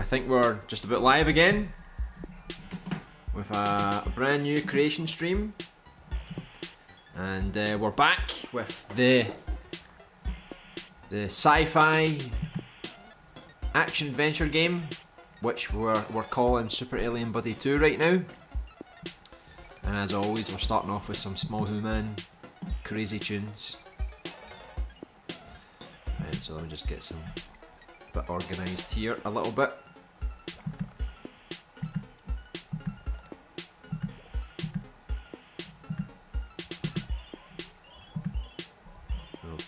I think we're just about live again with a brand new creation stream, and we're back with the Sci-Fi Action Adventure game, which we're calling Super Alien Buddy 2 right now. And as always, we're starting off with some Small Human crazy tunes. Right, so let me just get some bit organised here a little bit.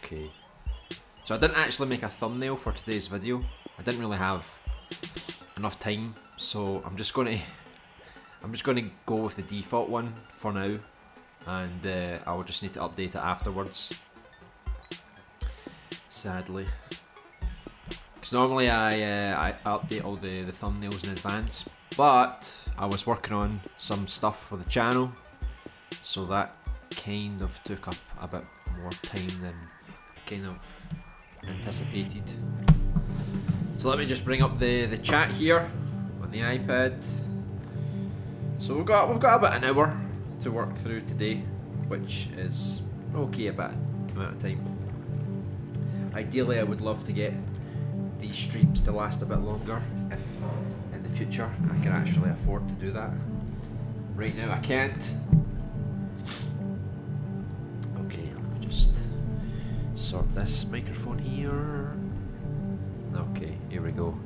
Okay. So I didn't actually make a thumbnail for today's video. I didn't really have enough time, so I'm just gonna go with the default one for now, and I will just need to update it afterwards. Sadly, because normally I update all the thumbnails in advance, but I was working on some stuff for the channel, so that kind of took up a bit more time than I kind of anticipated. So let me just bring up the chat here on the iPad. So we've got about an hour to work through today, which is okay about amount of time. Ideally, I would love to get these streams to last a bit longer if in the future I can actually afford to do that. Right now I can't. Okay, let me just sort this microphone here. Okay, here we go.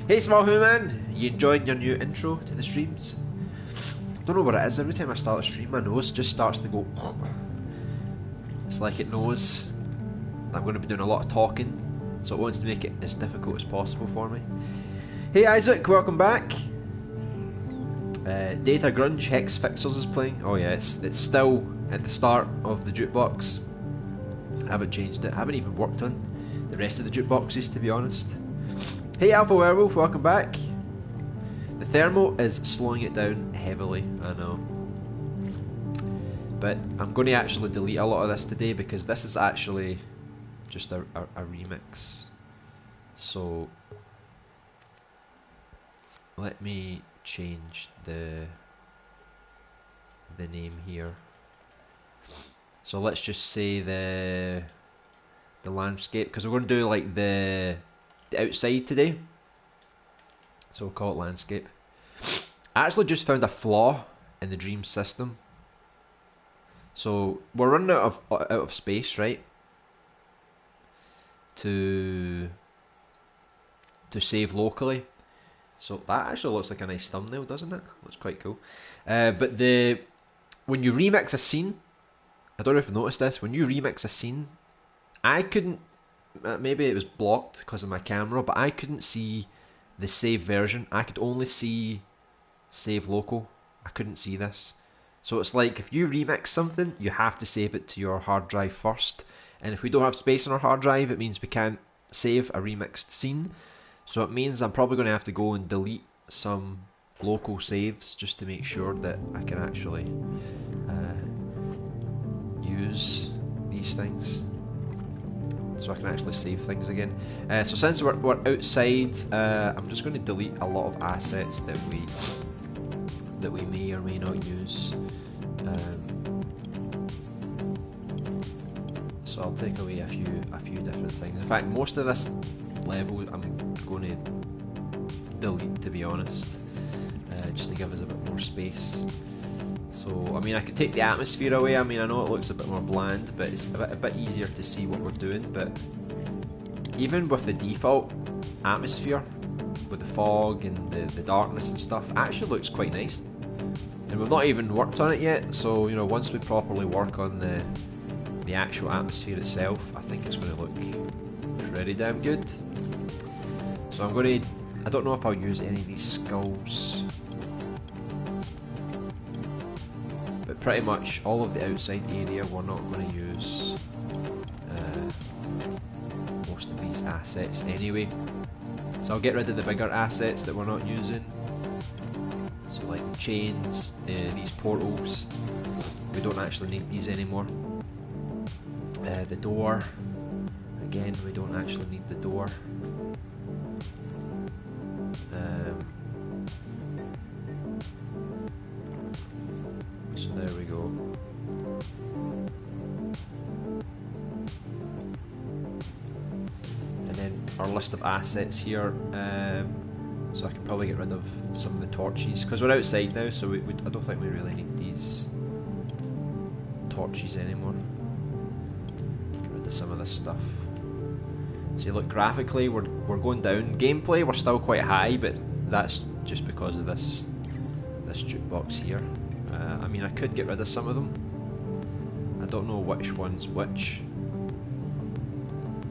Hey Small Human, you enjoying your new intro to the streams? Don't know what it is, every time I start a stream my nose just starts to go. It's like it knows I'm going to be doing a lot of talking, so it wants to make it as difficult as possible for me. Hey Isaac, welcome back. Data Grunge Hex Fixers is playing. Oh yeah, it's still at the start of the jukebox. I haven't changed it, I haven't even worked on the rest of the jukeboxes, to be honest. Hey Alpha Werewolf, welcome back. The thermal is slowing it down heavily, I know. But I'm going to actually delete a lot of this today because this is actually just a remix. So let me change the name here. So let's just say the landscape, because we're going to do like the outside today. So we'll call it landscape. I actually just found a flaw in the Dreams system. So we're running out of space, right? To save locally. So that actually looks like a nice thumbnail, doesn't it? Looks quite cool. But when you remix a scene, I don't know if you've noticed this, when you remix a scene, I couldn't, maybe it was blocked because of my camera, but I couldn't see the save version. I could only see save local. I couldn't see this. So it's like if you remix something, you have to save it to your hard drive first. And if we don't have space on our hard drive, it means we can't save a remixed scene. So it means I'm probably going to have to go and delete some local saves just to make sure that I can actually use these things. So I can actually save things again. So since we're outside, I'm just going to delete a lot of assets that we may or may not use. So I'll take away a few different things. In fact, most of this level I'm going to delete, to be honest, just to give us a bit more space. So I mean, I could take the atmosphere away. I mean, I know it looks a bit more bland, but it's a bit easier to see what we're doing. But even with the default atmosphere, with the fog and the darkness and stuff, it actually looks quite nice. And we've not even worked on it yet, so you know, once we properly work on the actual atmosphere itself, I think it's going to look pretty damn good. So I'm going to, I don't know if I'll use any of these skulls, but pretty much all of the outside area we're not going to use most of these assets anyway. So I'll get rid of the bigger assets that we're not using. So like chains, these portals, we don't actually need these anymore. The door, again we don't actually need the door. our list of assets here, so I can probably get rid of some of the torches because we're outside now. So I don't think we really need these torches anymore. Get rid of some of this stuff. So look, graphically we're going down. Gameplay we're still quite high, but that's just because of this jukebox here. I mean, I could get rid of some of them. I don't know which one's which,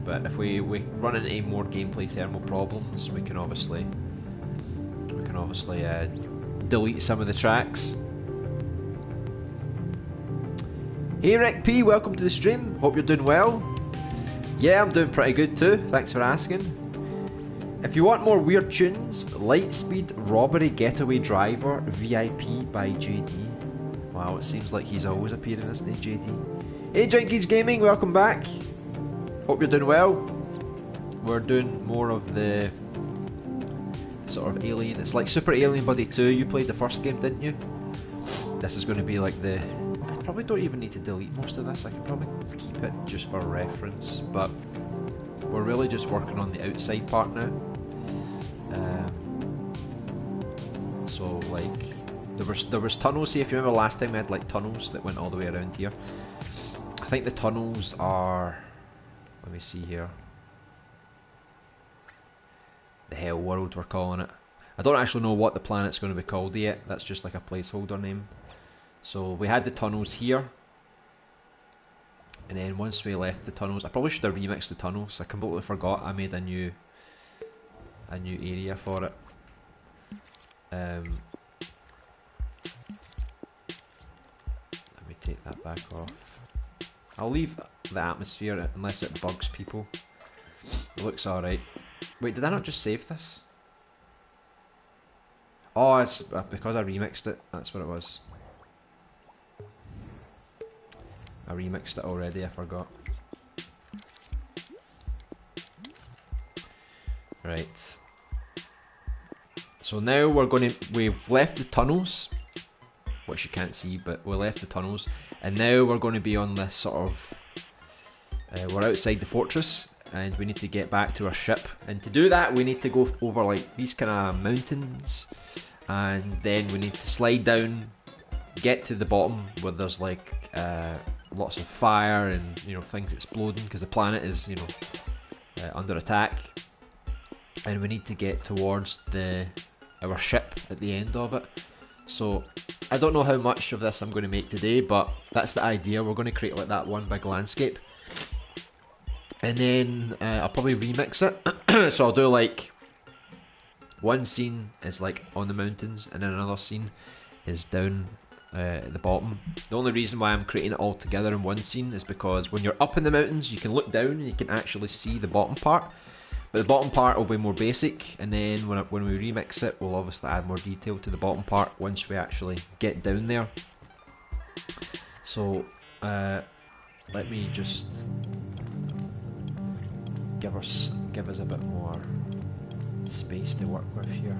but if we run into more gameplay thermal problems, we can obviously delete some of the tracks. Hey Rick P, welcome to the stream. Hope you're doing well. Yeah, I'm doing pretty good too. Thanks for asking. If you want more weird tunes, Lightspeed Robbery Getaway Driver VIP by JD. Wow, it seems like he's always appearing, isn't he, JD? Hey Jinkies Gaming, welcome back. Hope you're doing well. We're doing more of the sort of Alien. It's like Super Alien Buddy 2. You played the first game, didn't you? This is going to be like the... I probably don't even need to delete most of this. I can probably keep it just for reference. But we're really just working on the outside part now. So like... There was tunnels. See, if you remember last time we had like tunnels that went all the way around here. I think the tunnels are... Let me see here. The Hell World, we're calling it. I don't actually know what the planet's going to be called yet. That's just like a placeholder name. So we had the tunnels here. And then once we left the tunnels... I probably should have remixed the tunnels. I completely forgot I made a new area for it. Let me take that back off. I'll leave the atmosphere unless it bugs people. It looks alright. Wait, did I not just save this? Oh, it's because I remixed it. That's what it was. I remixed it already, I forgot. Right. So now we've left the tunnels, which you can't see, but we left the tunnels, and now we're going to be on this sort of... we're outside the fortress, and we need to get back to our ship. And to do that, we need to go over like these kind of mountains, and then we need to slide down, get to the bottom where there's like lots of fire and things exploding because the planet is under attack, and we need to get towards our ship at the end of it. So I don't know how much of this I'm going to make today, but that's the idea. We're going to create like that one big landscape, and then I'll probably remix it. So I'll do like one scene is like on the mountains, and then another scene is down at the bottom. The only reason why I'm creating it all together in one scene is because when you're up in the mountains, you can look down and you can actually see the bottom part. But the bottom part will be more basic, and then when we remix it, we'll obviously add more detail to the bottom part once we actually get down there. So let me just give us a bit more space to work with here.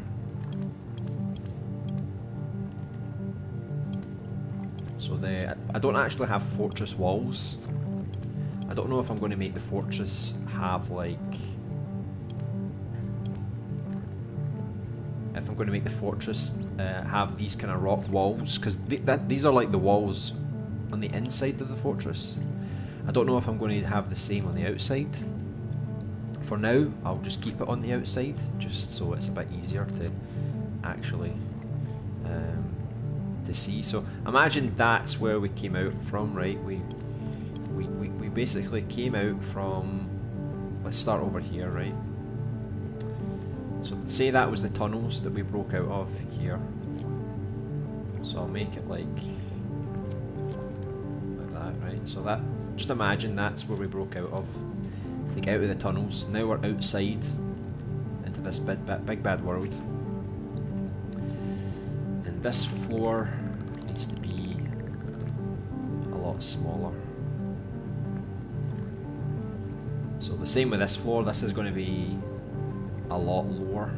So I don't actually have fortress walls. I don't know if I'm going to make the fortress have like... If I'm going to make the fortress have these kind of rock walls, because these are like the walls on the inside of the fortress. I don't know if I'm going to have the same on the outside. For now, I'll just keep it on the outside, just so it's a bit easier to actually to see. So imagine that's where we came out from, right? We basically came out from... Let's start over here, right? So say that was the tunnels that we broke out of here. So I'll make it like that, right? So that, just imagine that's where we broke out of. Like out of the tunnels. Now we're outside into this big bad world. And this floor needs to be a lot smaller. So the same with this floor. This is going to be a lot lower.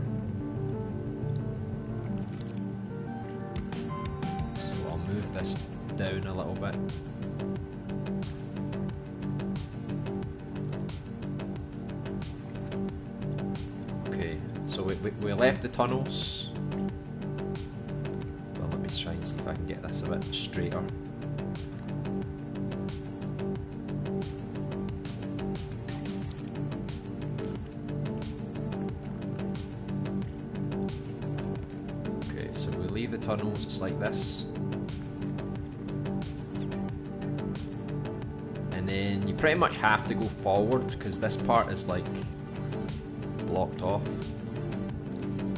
So I'll move this down a little bit. we left the tunnels. Well, let me try and see if I can get this a bit straighter. Okay, so we leave the tunnels, it's like this. And then you pretty much have to go forward because this part is like blocked off.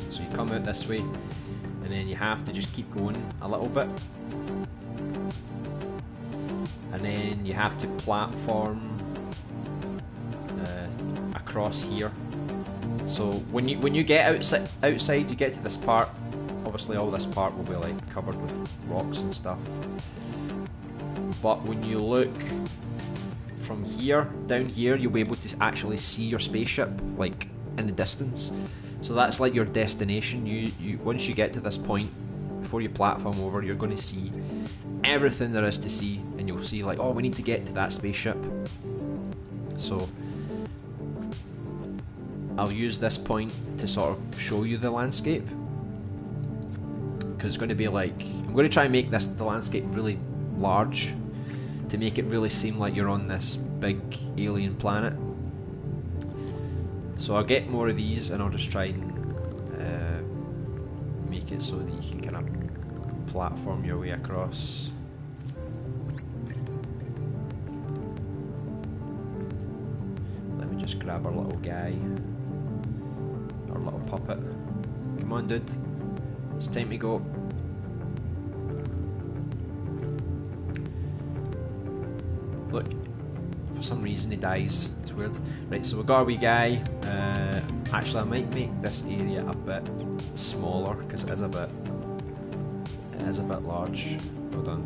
So you come out this way and then you have to just keep going a little bit. And then you have to platform across here. So when you get outside, you get to this part. Obviously all this part will be like covered with rocks and stuff. But when you look from here, down here, you'll be able to actually see your spaceship, like, in the distance. So that's like your destination. You once you get to this point, before you platform over, you're going to see everything there is to see, and you'll see like, oh, we need to get to that spaceship. So I'll use this point to sort of show you the landscape, because it's going to be like, I'm going to try and make the landscape really large, to make it really seem like you're on this big alien planet. So I'll get more of these and I'll just try and make it so that you can kind of platform your way across. Let me just grab our little guy, our little puppet. Come on, dude, it's time to go. Look, for some reason he dies. It's weird. Right, so we've got our wee guy. Actually, I might make this area a bit smaller because it is a bit large. Hold on.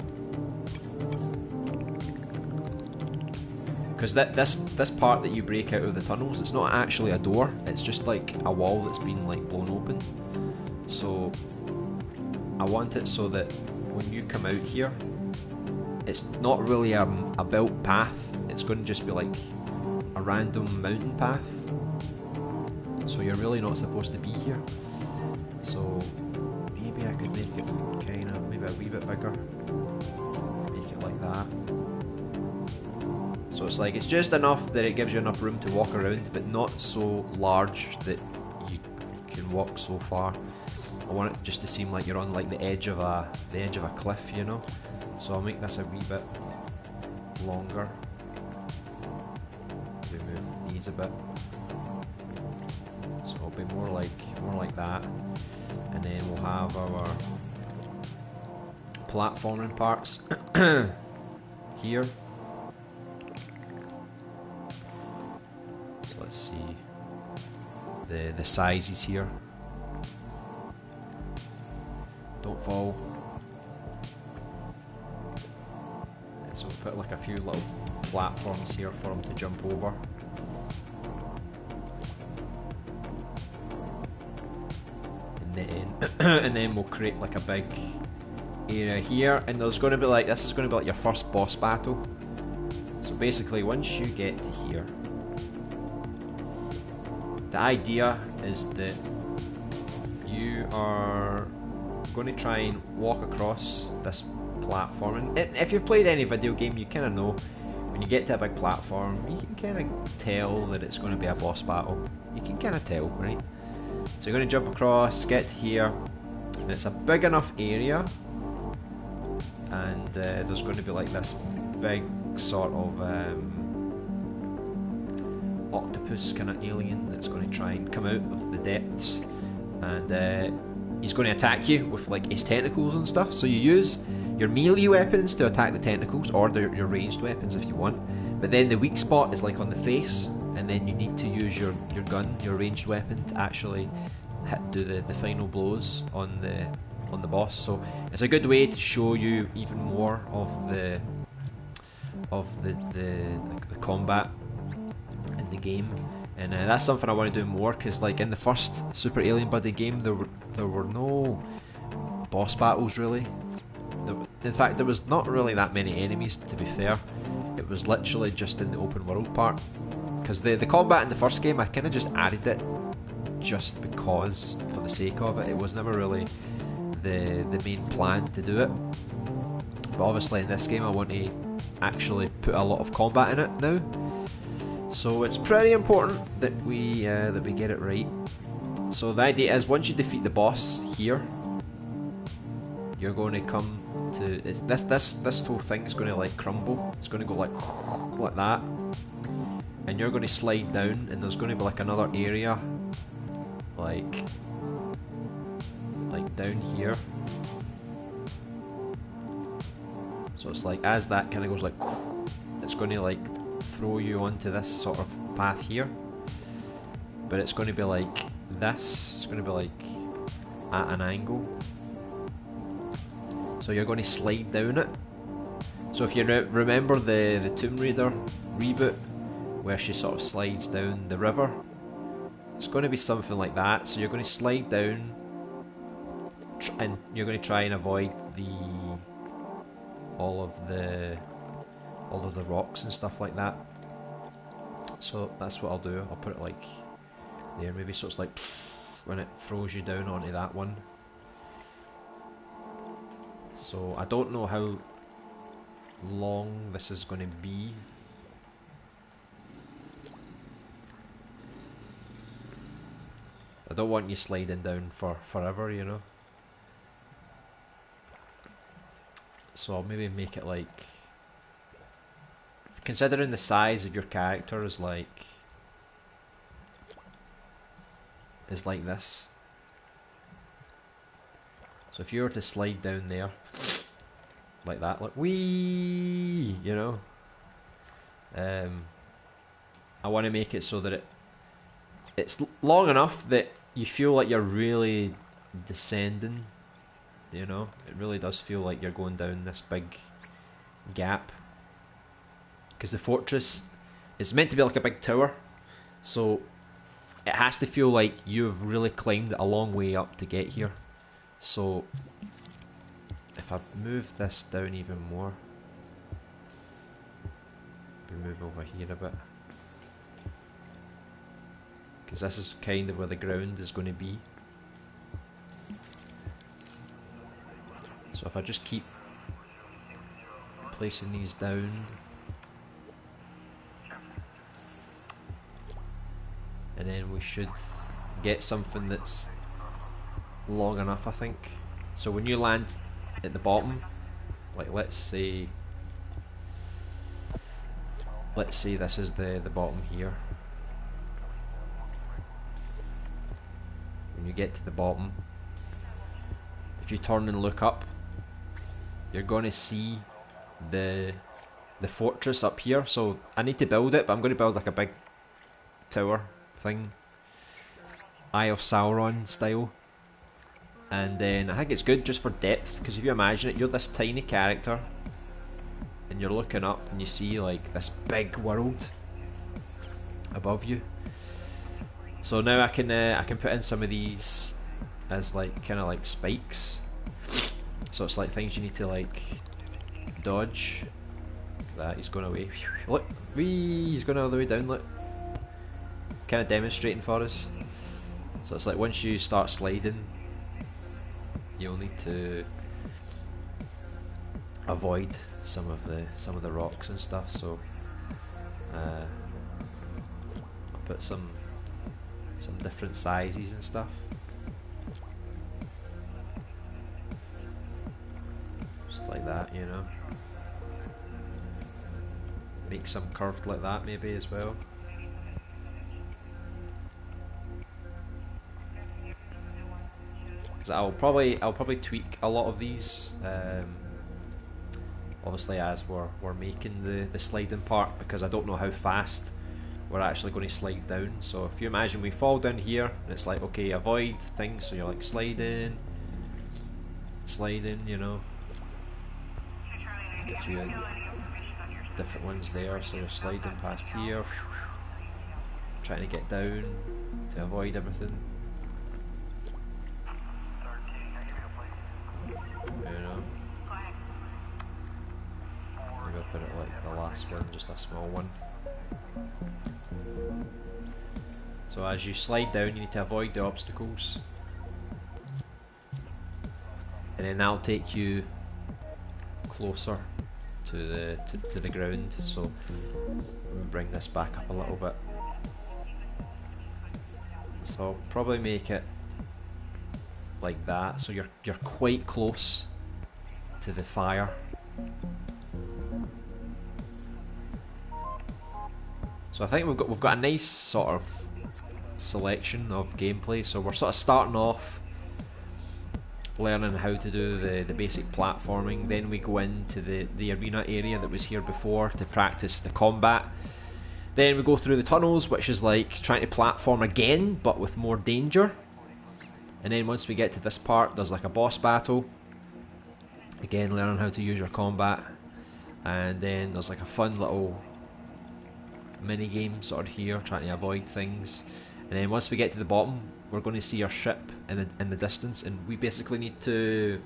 Because this part that you break out of the tunnels, it's not actually a door. It's just like a wall that's been like blown open. So I want it so that when you come out here, it's not really a built path, it's going to just be like a random mountain path. So you're really not supposed to be here. So maybe I could make it kind of, maybe a wee bit bigger. Make it like that. So it's like, it's just enough that it gives you enough room to walk around, but not so large that you can walk so far. I want it just to seem like you're on like the edge of a cliff, you know. So I'll make this a wee bit longer. Remove these a bit. So it'll be more like that. And then we'll have our platforming parts here. So let's see the sizes here. Don't fall. So we'll put like a few little platforms here for them to jump over. And then we'll create like a big area here, and there's going to be like, this is going to be like your first boss battle. So basically once you get to here, the idea is that you are going to try and walk across this platform, and if you've played any video game, you kind of know when you get to a big platform, you can kind of tell that it's going to be a boss battle. You can kind of tell, right? So you're going to jump across, get to here, and it's a big enough area, and there's going to be like this big sort of octopus kind of alien that's going to try and come out of the depths, and he's going to attack you with like his tentacles and stuff. So you use your melee weapons to attack the tentacles, or your ranged weapons if you want. But then the weak spot is like on the face, and then you need to use your gun, your ranged weapon, to actually do the final blows on the boss. So it's a good way to show you even more of the combat in the game. And that's something I want to do more, because like in the first Super Alien Buddy game, there were no boss battles really. In fact, there was not really that many enemies, to be fair. It was literally just in the open world part, because the combat in the first game, I kind of just added it just because, for the sake of it. It was never really the main plan to do it. But obviously in this game I want to actually put a lot of combat in it now. So it's pretty important that we get it right. So the idea is, once you defeat the boss here, you're going to come to this whole thing is going to like crumble. It's going to go like that, and you're going to slide down, and there's going to be like another area, like down here. So it's like, as that kind of goes like, it's going to like throw you onto this sort of path here, but it's going to be like this. It's going to be like at an angle. So you're going to slide down it. So if you remember the Tomb Raider reboot, where she sort of slides down the river, it's going to be something like that. So you're going to slide down, and you're going to try and avoid all of the rocks and stuff like that. So that's what I'll do. I'll put it like there, maybe, so it's like when it throws you down onto that one. So I don't know how long this is going to be. I don't want you sliding down for forever, you know. So I'll maybe make it like, considering the size of your character is like this. So if you were to slide down there, like that, like wee, you know, I want to make it so that it's long enough that you feel like you're really descending, you know. It really does feel like you're going down this big gap, because the fortress is meant to be like a big tower, so it has to feel like you've really climbed a long way up to get here. So if I move this down even more, move over here a bit, because this is kind of where the ground is going to be. So if I just keep placing these down, and then we should get something that's long enough, I think. So when you land at the bottom, like let's say this is the bottom here. When you get to the bottom, if you turn and look up, you're going to see the fortress up here. So I need to build it, but I'm going to build like a big tower thing, Eye of Sauron style. And then I think it's good just for depth, because if you imagine it, you're this tiny character and you're looking up and you see like this big world above you. So now I can put in some of these as like kind of like spikes. So it's like things you need to like dodge. Look at that, he's going away. Look, wee, he's going all the way down. Look, kind of demonstrating for us. So it's like once you start sliding, you'll need to avoid some of the rocks and stuff. So I'll put some different sizes and stuff. Just like that, you know. Make some curved like that maybe as well. Because I'll probably tweak a lot of these, obviously as we're making the sliding part, because I don't know how fast we're actually going to slide down. So if you imagine we fall down here and it's like, okay, avoid things, so you're like sliding, you know. Get a few different ones there, so you're sliding past here, trying to get down to avoid everything. You know, maybe I'll put it like the last one, just a small one. So as you slide down, you need to avoid the obstacles, and then that'll take you closer to the ground. So let me bring this back up a little bit. So I'll probably make it like that, so you're quite close to the fire. So I think we've got a nice sort of selection of gameplay. So we're sort of starting off learning how to do the basic platforming, then we go into the arena area that was here before to practice the combat. Then we go through the tunnels, which is like trying to platform again but with more danger. And then once we get to this part, there's like a boss battle, again learning how to use your combat. And then there's like a fun little mini game sort of here, trying to avoid things. And then once we get to the bottom, we're going to see our ship in the distance, and we basically need to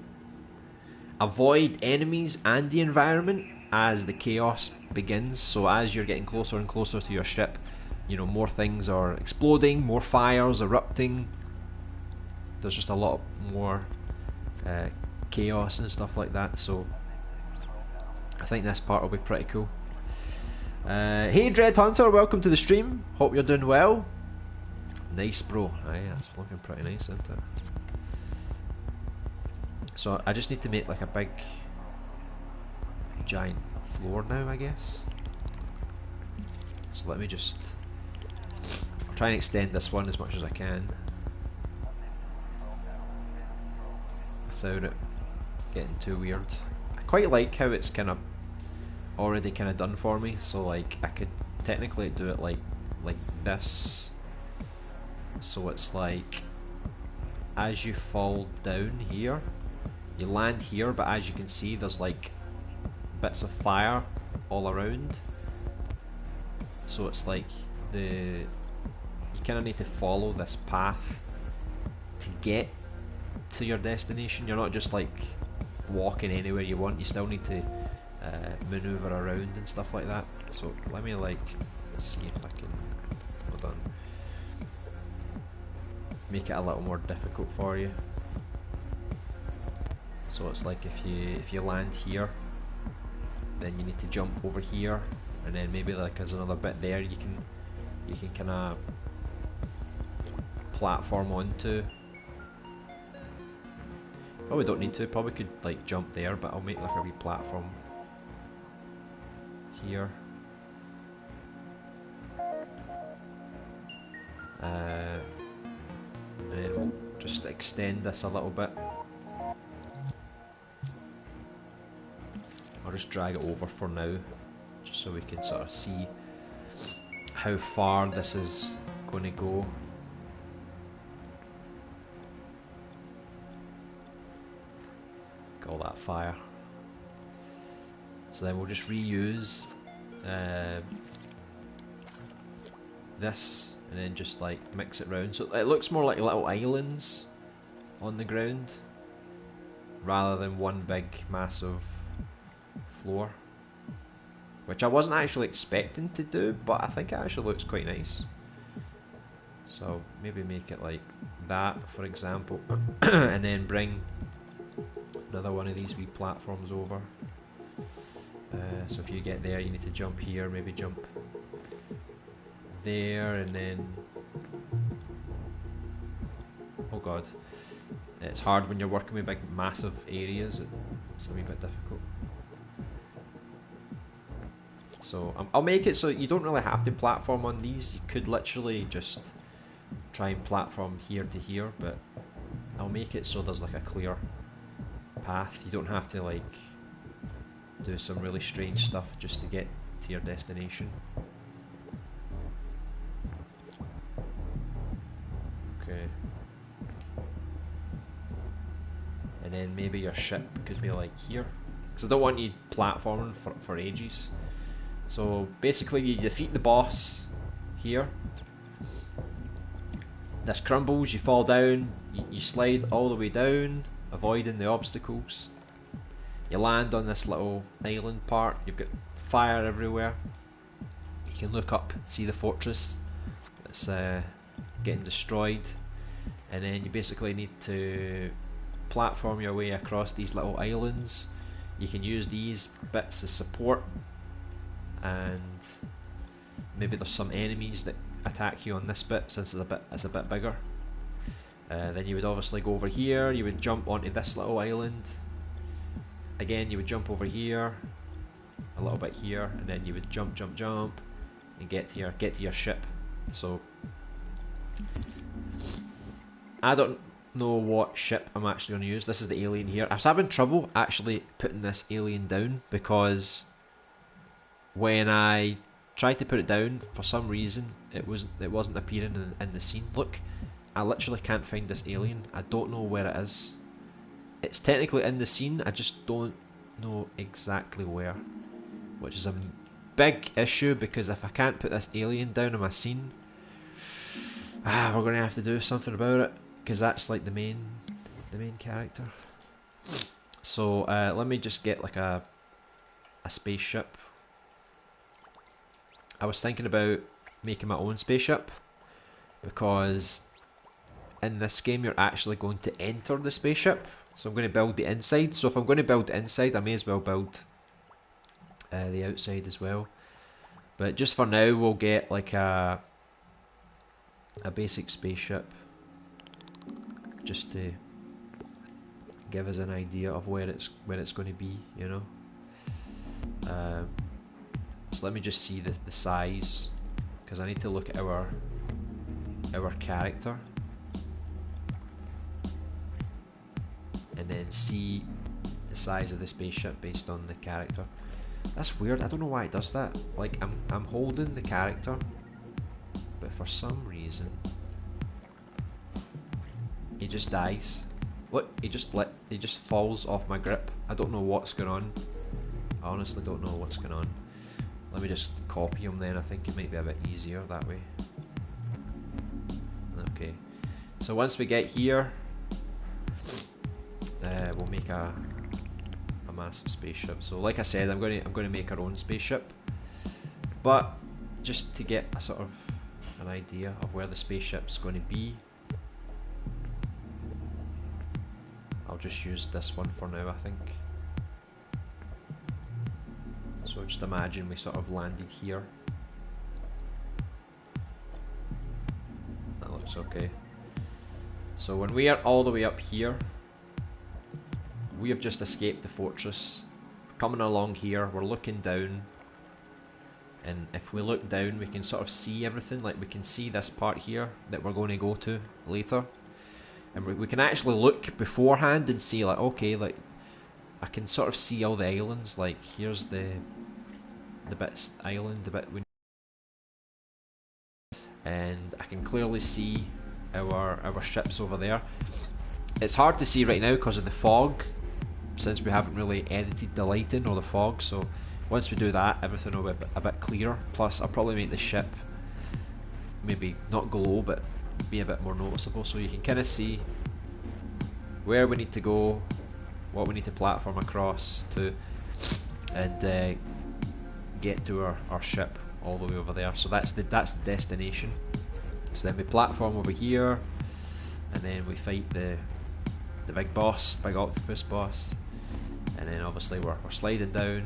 avoid enemies and the environment as the chaos begins. So as you're getting closer and closer to your ship, you know, more things are exploding, more fires erupting. There's just a lot more chaos and stuff like that. So I think this part will be pretty cool. Hey Dread Hunter, welcome to the stream. Hope you're doing well. Nice, bro. Aye, that's looking pretty nice, isn't it? So I just need to make like a big giant floor now, I guess. So let me just try and extend this one as much as I can without it getting too weird. I quite like how it's kind of already kind of done for me, so like I could technically do it like this. So it's like as you fall down here, you land here, but as you can see there's like bits of fire all around. So it's like you kind of need to follow this path to get to your destination. You're not just like walking anywhere you want, you still need to maneuver around and stuff like that. So let me like see if I can, hold on, make it a little more difficult for you. So it's like if you land here, then you need to jump over here, and then maybe like there's another bit there you can kind of platform onto. Probably don't need to, probably could like jump there, but I'll make like a wee platform here. And then we'll just extend this a little bit. I'll just drag it over for now, just so we can sort of see how far this is going to go. Got all that fire. So then we'll just reuse this, and then just like mix it round. So it looks more like little islands on the ground rather than one big massive floor, which I wasn't actually expecting to do, but I think it actually looks quite nice. So maybe make it like that, for example, and then bring another one of these wee platforms over. So if you get there, you need to jump here, maybe jump there, and then, oh god, it's hard when you're working with big massive areas. It's a wee bit difficult. So I'll make it so you don't really have to platform on these. You could literally just try and platform here to here, but I'll make it so there's like a clear path. You don't have to like do some really strange stuff just to get to your destination. Okay. And then maybe your ship could be like here, because I don't want you platforming for ages. So basically you defeat the boss here. This crumbles, you fall down, you slide all the way down, avoiding the obstacles. You land on this little island part, you've got fire everywhere. You can look up, see the fortress. It's getting destroyed, and then you basically need to platform your way across these little islands. You can use these bits as support, and maybe there's some enemies that attack you on this bit since it's a bit bigger. Then you would obviously go over here, you would jump onto this little island. Again, you would jump over here, a little bit here, and then you would jump, and get to your ship. So I don't know what ship I'm actually going to use. This is the alien here. I was having trouble actually putting this alien down because when I tried to put it down, for some reason it wasn't appearing in the scene. Look, I literally can't find this alien. I don't know where it is. It's technically in the scene, I just don't know exactly where, which is a big issue because if I can't put this alien down in my scene, we're going to have to do something about it, because that's like the main character. So let me just get like a spaceship. I was thinking about making my own spaceship, because in this game you're actually going to enter the spaceship. So I'm going to build the inside. So if I'm going to build the inside, I may as well build the outside as well. But just for now, we'll get like a basic spaceship, just to give us an idea of where it's going to be, you know. So let me just see the size, because I need to look at our character, and then see the size of the spaceship based on the character. That's weird. I don't know why it does that. Like I'm holding the character, but for some reason he just dies. Look, he just falls off my grip. I don't know what's going on. I honestly don't know what's going on. Let me just copy him then. I think it might be a bit easier that way. Okay. So once we get here, we'll make a massive spaceship. So like I said, I'm going to make our own spaceship, but just to get a sort of an idea of where the spaceship's going to be, I'll just use this one for now, I think. So just imagine we sort of landed here. That looks okay. So when we are all the way up here, we have just escaped the fortress. Coming along here, we're looking down, and if we look down we can sort of see everything. Like we can see this part here that we're going to go to later, and we can actually look beforehand and see, like, okay, like I can sort of see all the islands. Like here's the island, the bit we, and I can clearly see our ships over there. It's hard to see right now because of the fog, since we haven't really edited the lighting or the fog. So once we do that, everything will be a bit clearer. Plus I'll probably make the ship maybe not glow, but be a bit more noticeable, so you can kind of see where we need to go, what we need to platform across to, and get to our ship all the way over there. So that's the destination. So then we platform over here, and then we fight the big boss, big octopus boss, and then obviously we're sliding down,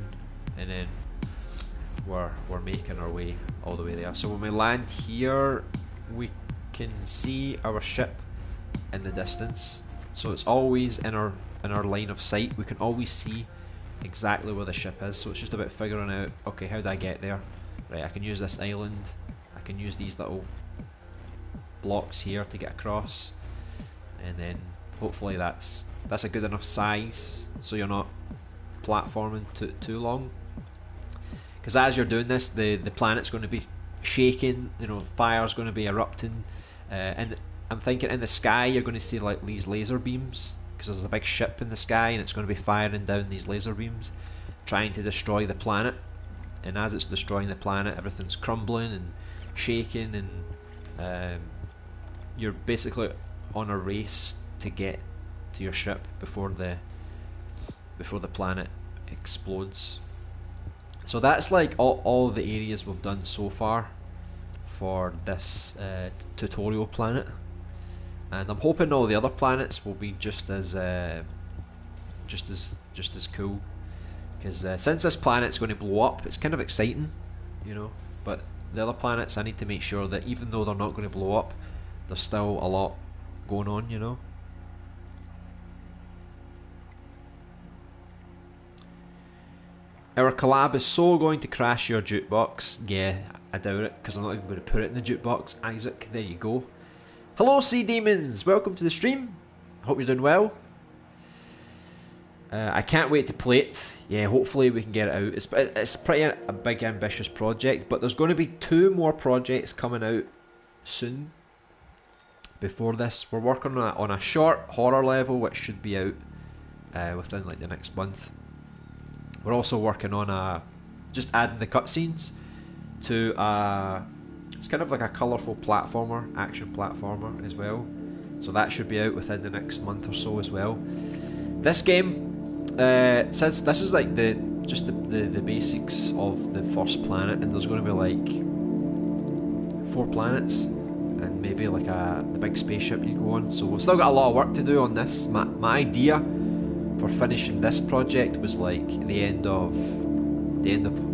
and then we're making our way all the way there. So when we land here, we can see our ship in the distance. So it's always in our line of sight. We can always see exactly where the ship is. So it's just about figuring out, okay, how do I get there? Right, I can use this island. I can use these little blocks here to get across, and then hopefully that's a good enough size so you're not platforming too long. Because as you're doing this, the planet's going to be shaking. You know, fire's going to be erupting, and I'm thinking in the sky you're going to see like these laser beams, because there's a big ship in the sky and it's going to be firing down these laser beams, trying to destroy the planet. And as it's destroying the planet, everything's crumbling and shaking, and you're basically on a race to get to your ship before the planet explodes. So that's like all the areas we've done so far for this tutorial planet, and I'm hoping all the other planets will be just as cool. Because since this planet's going to blow up, it's kind of exciting, you know. But the other planets, I need to make sure that even though they're not going to blow up, there's still a lot going on, you know. Our collab is so going to crash your jukebox. Yeah, I doubt it, because I'm not even going to put it in the jukebox. Isaac, there you go. Hello, Sea Demons! Welcome to the stream. Hope you're doing well. I can't wait to play it. Yeah, hopefully we can get it out. It's pretty a big, ambitious project, but there's going to be 2 more projects coming out soon. Before this, we're working on a short horror level, which should be out within like the next month. We're also working on just adding the cutscenes to it's kind of like a colourful platformer, action platformer as well. So that should be out within the next month or so as well. This game, since this is like the basics of the first planet, and there's going to be like 4 planets and maybe like the big spaceship you go on. So we've still got a lot of work to do on this. My idea for finishing this project was like the end of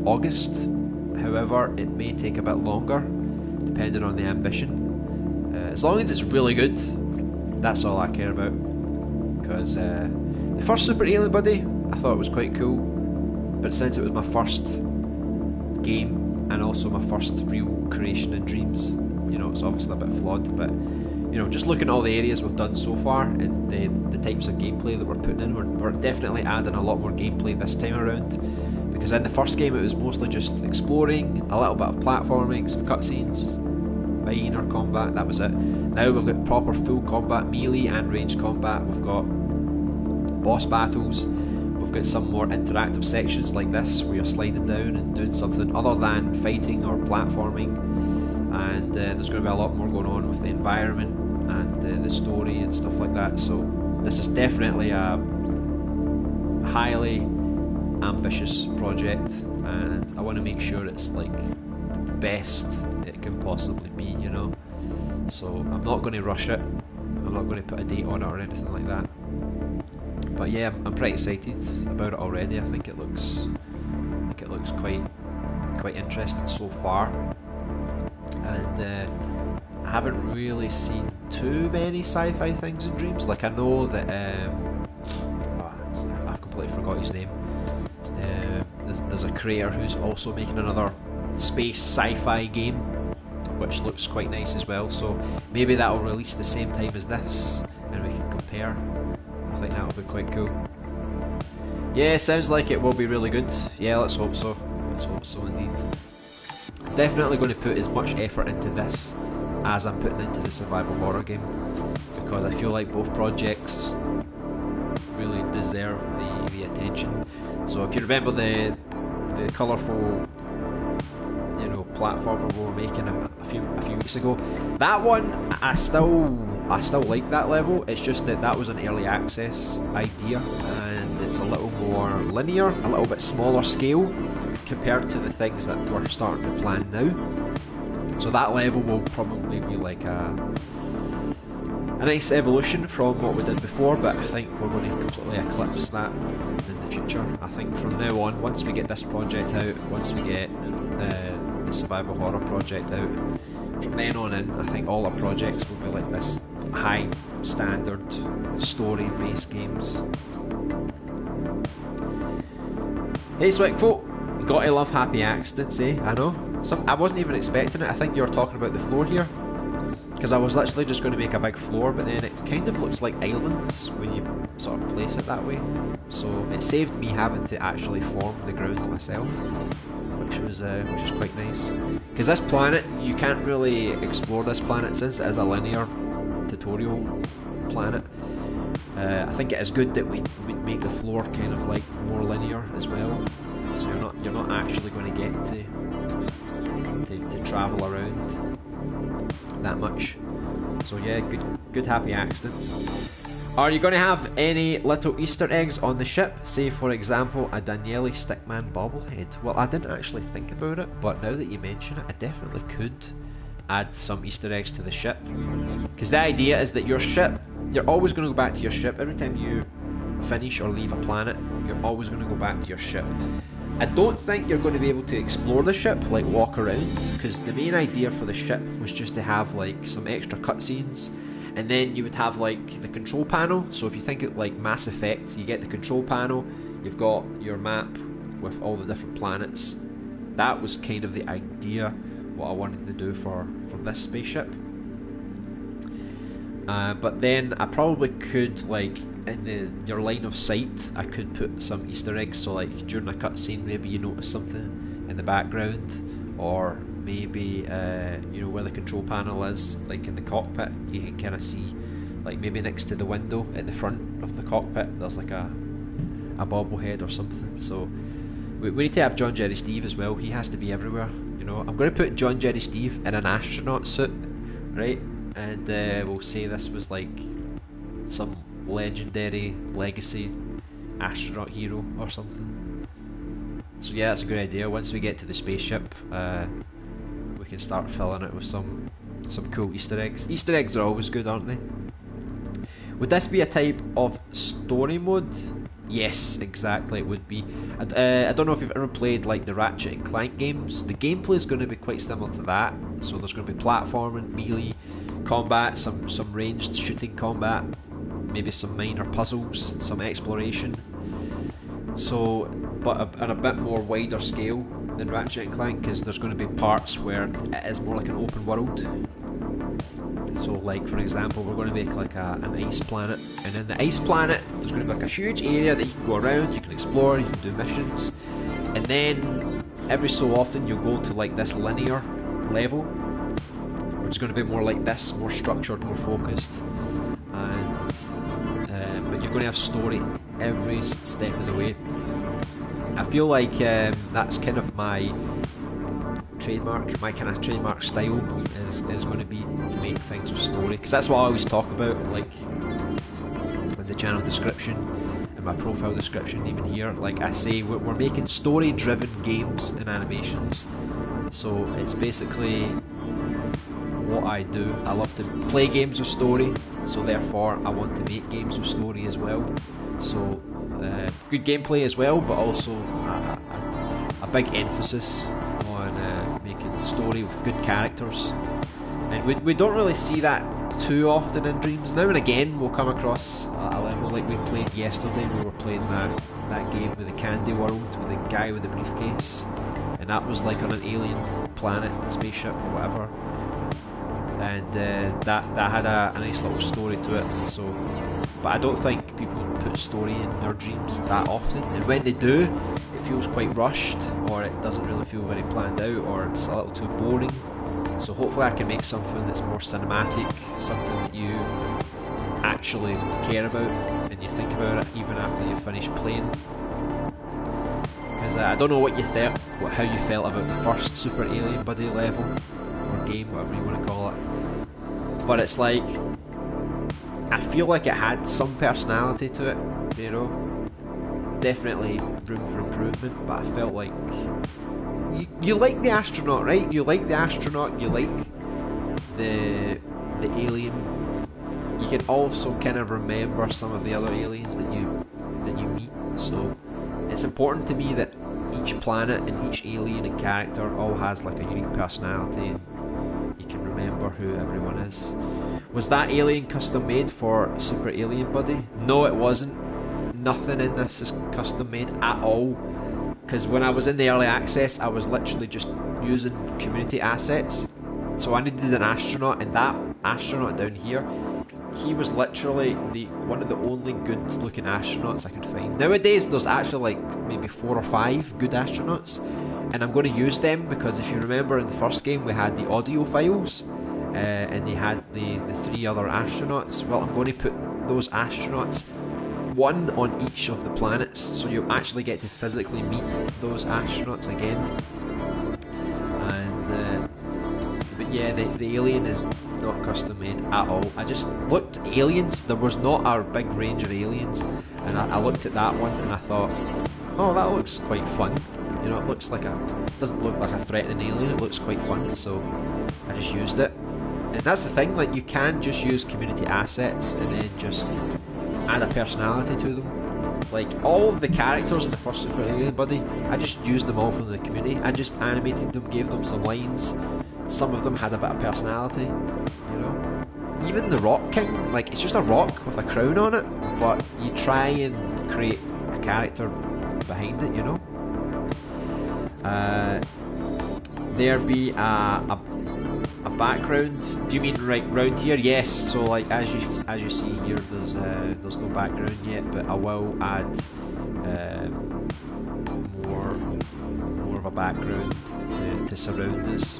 August. However, it may take a bit longer depending on the ambition. As long as it's really good, that's all I care about. Because the first Super Alien Buddy, I thought it was quite cool, but since it was my first game and also my first real creation in Dreams, you know, it's obviously a bit flawed, but you know, just looking at all the areas we've done so far and the types of gameplay that we're putting in, we're definitely adding a lot more gameplay this time around, because in the first game it was mostly just exploring, a little bit of platforming, some cutscenes, minor combat, that was it. Now we've got proper full combat, melee and ranged combat, we've got boss battles, we've got some more interactive sections like this where you're sliding down and doing something other than fighting or platforming, and there's going to be a lot more going on with the environment and the story and stuff like that. So this is definitely a highly ambitious project, and I want to make sure it's like the best it can possibly be, you know. So I'm not going to rush it, I'm not going to put a date on it or anything like that. But yeah, I'm pretty excited about it already. I think it looks quite interesting so far, and I haven't really seen too many sci-fi things in Dreams. Like I know that I've completely forgot his name. There's a creator who's also making another space sci-fi game, which looks quite nice as well. So maybe that'll release the same time as this, and we can compare. I think that'll be quite cool. Yeah, sounds like it will be really good. Yeah, let's hope so. Let's hope so indeed. Definitely going to put as much effort into this as I'm putting into the survival horror game, because I feel like both projects really deserve the attention. So if you remember the colourful, you know, platformer we were making a few weeks ago, that one I still like that level. It's just that was an early access idea, and it's a little more linear, a little bit smaller scale compared to the things that we're starting to plan now. So that level will probably be like a nice evolution from what we did before, but I think we're going to completely eclipse that in the future. I think from now on, once we get this project out, once we get the survival horror project out, from then on in, I think all our projects will be like this high standard story based games. Hey Swickfolk, you gotta love happy accidents, eh? I know. I wasn't even expecting it. I think you were talking about the floor here, because I was literally just going to make a big floor, but then it kind of looks like islands when you sort of place it that way. So it saved me having to actually form the ground myself, which was quite nice. Because this planet, you can't really explore this planet since it is a linear tutorial planet. I think it is good that we make the floor kind of like more linear as well, so you're not actually going to get to travel around that much. So yeah, good happy accidents. Are you going to have any little Easter eggs on the ship? Say for example a Daniele Stickman bobblehead. Well, I didn't actually think about it, but now that you mention it, I definitely could add some Easter eggs to the ship. Because the idea is that your ship, you're always going to go back to your ship. Every time you finish or leave a planet, you're always going to go back to your ship. I don't think you're going to be able to explore the ship, like walk around, because the main idea for the ship was just to have like some extra cutscenes, and then you would have like the control panel. So if you think it like Mass Effect, you get the control panel, you've got your map with all the different planets. That was kind of the idea, what I wanted to do for this spaceship. But then I probably could, like, in your line of sight, I could put some Easter eggs, so like during a cutscene maybe you notice something in the background, or maybe you know, where the control panel is, like in the cockpit, you can kind of see, like maybe next to the window at the front of the cockpit there's like a bobblehead or something. So we need to have John Jerry Steve as well. He has to be everywhere, you know. I'm going to put John Jerry Steve in an astronaut suit, right, and we'll say this was like some legendary legacy astronaut hero or something. So yeah, that's a good idea. Once we get to the spaceship, we can start filling it with some cool Easter eggs. Easter eggs are always good, aren't they? Would this be a type of story mode? Yes, exactly, it would be. I don't know if you've ever played like the Ratchet and Clank games. The gameplay is going to be quite similar to that. So there's going to be platforming, melee combat, some ranged shooting combat, maybe some minor puzzles, some exploration. So, but on a bit more wider scale than Ratchet and Clank, because there's going to be parts where it is more like an open world. So like, for example, we're going to make like an ice planet, and in the ice planet there's going to be like a huge area that you can go around, you can explore, you can do missions, and then every so often you'll go to like this linear level, which is going to be more like this, more structured, more focused, and but you're going to have story every step of the way. I feel like that's kind of my trademark, my kind of trademark style is going to be to make things with story, because that's what I always talk about, like in the channel description and my profile description, even here, like I say we're making story driven games and animations. So it's basically what I do. I love to play games with story, so therefore I want to make games with story as well. So good gameplay as well, but also a big emphasis on making story with good characters. And we don't really see that too often in Dreams. Now and again we'll come across a level like we played yesterday. We were playing that game with the Candy World with the guy with the briefcase, and that was like on an alien planet, spaceship or whatever, and that had a nice little story to it. So, but I don't think people put story in their Dreams that often, and when they do, it feels quite rushed, or it doesn't really feel very planned out, or it's a little too boring. So hopefully I can make something that's more cinematic, something that you actually care about and you think about it even after you finish playing. Because I don't know what you thought, how you felt about the first Super Alien Buddy level, or game, whatever you want to call it. But it's like, I feel like it had some personality to it, you know. Definitely room for improvement, but I felt like you like the astronaut, right? You like the astronaut, you like the alien. You can also kind of remember some of the other aliens that you meet. So it's important to me that each planet and each alien and character all has like a unique personality, and you can remember who everyone is. Was that alien custom made for Super Alien Buddy? No, it wasn't. Nothing in this is custom made at all. Because when I was in the early access, I was literally just using community assets. So I needed an astronaut, and that astronaut down here, he was literally one of the only good looking astronauts I could find. Nowadays there's actually like maybe 4 or 5 good astronauts, and I'm going to use them because if you remember in the first game we had the audio files, and they had the 3 other astronauts. Well, I'm going to put those astronauts, one on each of the planets, so you actually get to physically meet those astronauts again. And but yeah, the alien is not custom made at all. I just looked at aliens, there was not a big range of aliens, and I looked at that one and I thought, oh, that looks quite fun, You know, it looks like doesn't look like a threatening alien. It looks quite fun, so I just used it. And that's the thing, like you can just use community assets and then just add a personality to them. Like all of the characters in the first Super Alien Buddy, I just used them all from the community. I just animated them, gave them some lines. Some of them had a bit of personality, you know. Even the Rock King, like it's just a rock with a crown on it, but you try and create a character behind it, you know. There be a background. Do you mean right round here? Yes. So like as you see here, there's no background yet, but I will add more of a background to surround us.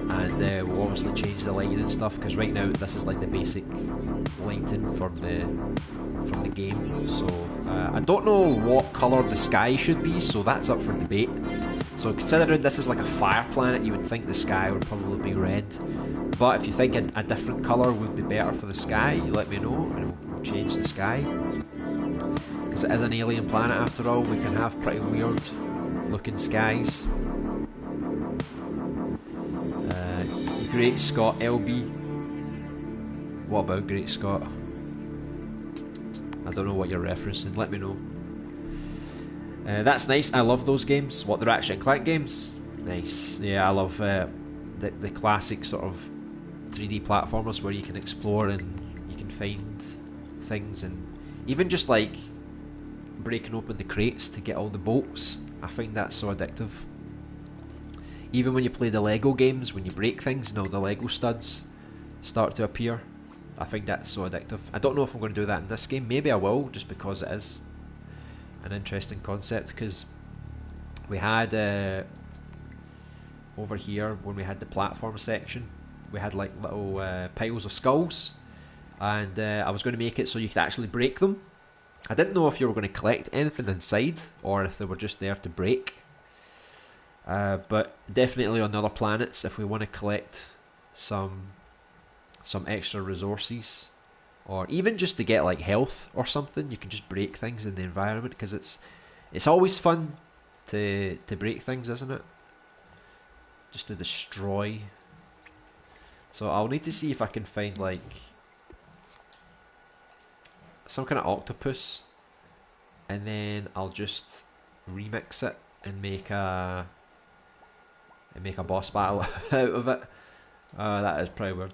And we'll obviously change the lighting and stuff, because right now this is like the basic lighting from the game. So I don't know what colour the sky should be, so that's up for debate. So considering this is like a fire planet, you would think the sky would probably be red. But if you think a different colour would be better for the sky, you let me know and we'll change the sky. Because it is an alien planet after all, we can have pretty weird looking skies. Great Scott LB. What about Great Scott? I don't know what you're referencing, let me know. That's nice, I love those games. What, the Ratchet & Clank games? Nice. Yeah, I love the classic sort of 3D platformers where you can explore and you can find things, and even just like breaking open the crates to get all the bolts. I find that so addictive. Even when you play the Lego games, when you break things and all the Lego studs start to appear, I find that so addictive. I don't know if I'm going to do that in this game. Maybe I will, just because it is an interesting concept. Because we had over here, when we had the platform section, we had like little piles of skulls, and I was going to make it so you could actually break them. I didn't know if you were going to collect anything inside or if they were just there to break. But definitely on other planets, if we want to collect some extra resources, or even just to get like health or something, you can just break things in the environment, because it's always fun to break things, isn't it? Just to destroy. So I'll need to see if I can find like some kind of octopus, and then I'll just remix it and make a boss battle out of it. That is probably weird.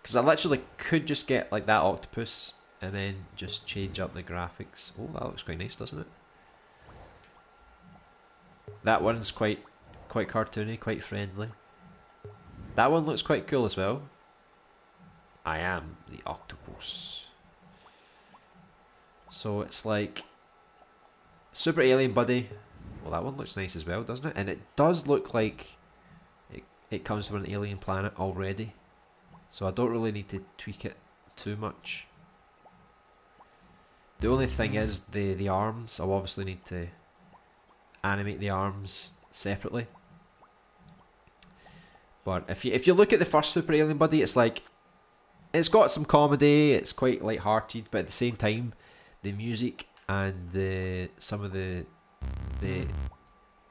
Because I literally could just get like that octopus and then just change up the graphics. Oh, that looks quite nice, doesn't it? That one's quite cartoony, quite friendly. That one looks quite cool as well. I am the octopus. So it's like Super Alien Buddy. Well, that one looks nice as well, doesn't it? And it does look like it comes from an alien planet already. So I don't really need to tweak it too much. The only thing is the arms. I'll obviously need to animate the arms separately. But if you look at the first Super Alien Buddy, it's like it's got some comedy. It's quite light-hearted, but at the same time, the music and some of the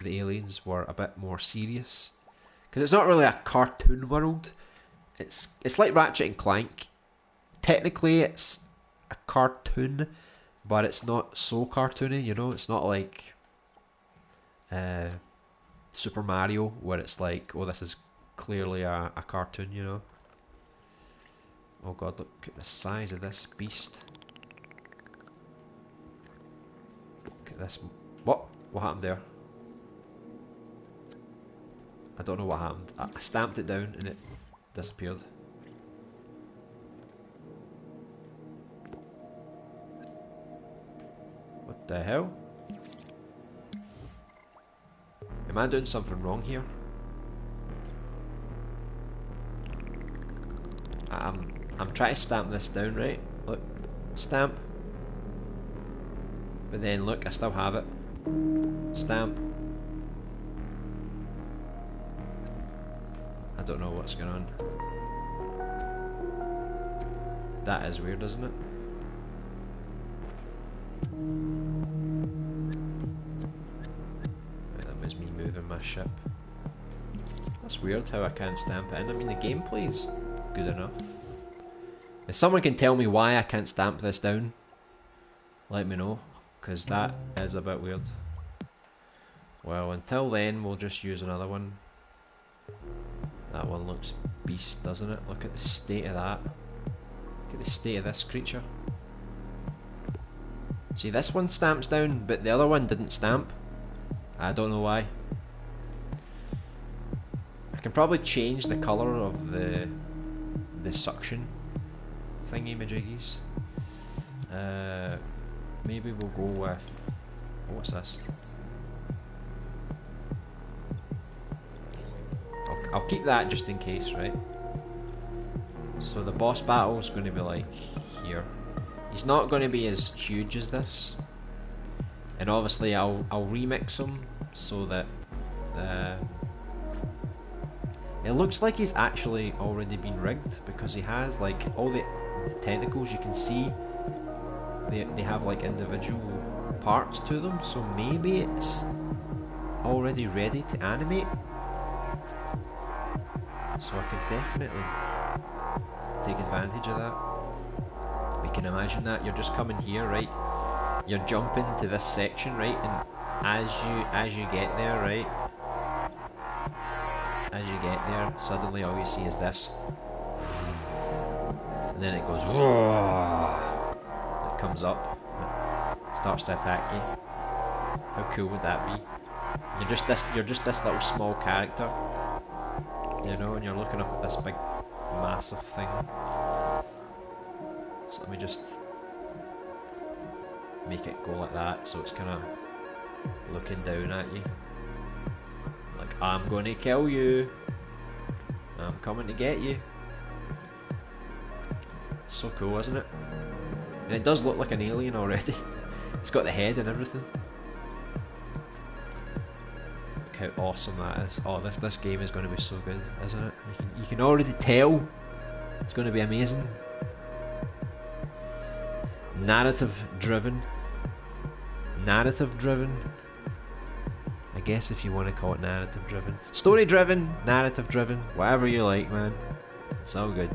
aliens were a bit more serious, because it's not really a cartoon world. It's like Ratchet and Clank. Technically, it's a cartoon, but it's not so cartoony. You know, it's not like Super Mario, where it's like, oh, this is clearly a cartoon. You know. Oh god, look at the size of this beast. Look at this. What happened there? I don't know what happened. I stamped it down and it disappeared. What the hell? Am I doing something wrong here? I'm trying to stamp this down, right? Look, stamp. But then look, I still have it. Stamp. I don't know what's going on. That is weird, isn't it? moving my ship. That's weird how I can't stamp it in. I mean, the gameplay's good enough. If someone can tell me why I can't stamp this down, let me know, because that is a bit weird. Well, until then, we'll just use another one. That one looks beast, doesn't it? Look at the state of that. Look at the state of this creature. See, this one stamps down, but the other one didn't stamp. I don't know why. I can probably change the colour of the suction thingy majiggies. Maybe we'll go with... Oh, what's this? I'll keep that just in case, right? So the boss battle is going to be like here. He's not going to be as huge as this, and obviously I'll remix him so that it looks like he's actually already been rigged, because he has like all the tentacles you can see. They have like individual parts to them, so maybe it's already ready to animate. So I could definitely take advantage of that. We can imagine that you're just coming here, right? You're jumping to this section, right? And as you get there, right? As you get there, suddenly all you see is this, and then it goes. It comes up, it starts to attack you. How cool would that be? You're just this little small character, you know, and you're looking up at this big, massive thing. So let me just make it go like that, so it's kind of looking down at you. Like, I'm going to kill you. I'm coming to get you. So cool, isn't it? And it does look like an alien already. It's got the head and everything. Look how awesome that is. Oh, this game is going to be so good, isn't it? You can already tell it's going to be amazing. Narrative driven. Narrative driven. I guess if you want to call it narrative driven. Story driven, narrative driven, whatever you like, man. It's all good.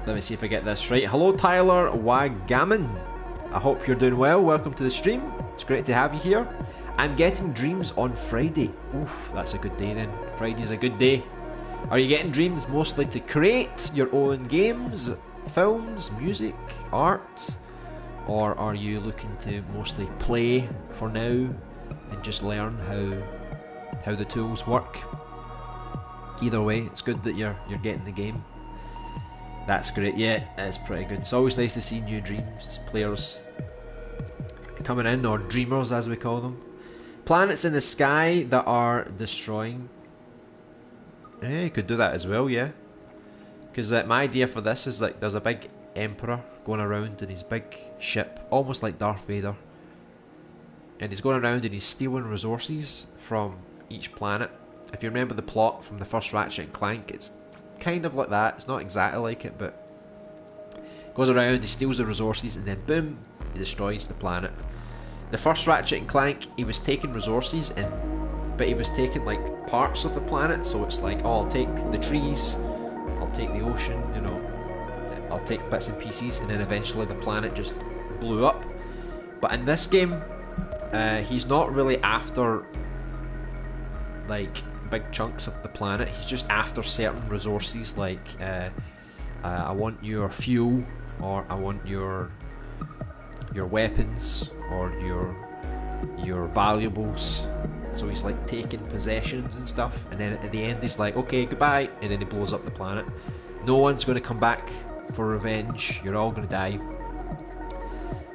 Let me see if I get this right. Hello, Tyler Wagaman. I hope you're doing well. Welcome to the stream. It's great to have you here. I'm getting Dreams on Friday. Oof, that's a good day then. Friday's a good day. Are you getting Dreams mostly to create your own games, films, music, art? Or are you looking to mostly play for now and just learn how the tools work? Either way, it's good that you're getting the game. That's great. Yeah, it's pretty good. It's always nice to see new Dreams players coming in, or dreamers as we call them. Planets in the sky that are destroying. Yeah, you could do that as well, yeah. Because my idea for this is like there's a big emperor going around in his big ship, almost like Darth Vader. And he's going around and he's stealing resources from each planet. If you remember the plot from the first Ratchet and Clank, it's kind of like that. It's not exactly like it, but goes around, he steals the resources, and then boom, he destroys the planet. The first Ratchet and Clank, he was taking resources, but he was taking like parts of the planet. So it's like, oh, I'll take the trees, I'll take the ocean, you know, I'll take bits and pieces, and then eventually the planet just blew up. But in this game, he's not really after like big chunks of the planet. He's just after certain resources, like I want your fuel, or I want your weapons, or your valuables. So he's like taking possessions and stuff, and then at the end he's like, okay, goodbye, and then he blows up the planet. No one's going to come back for revenge. You're all going to die.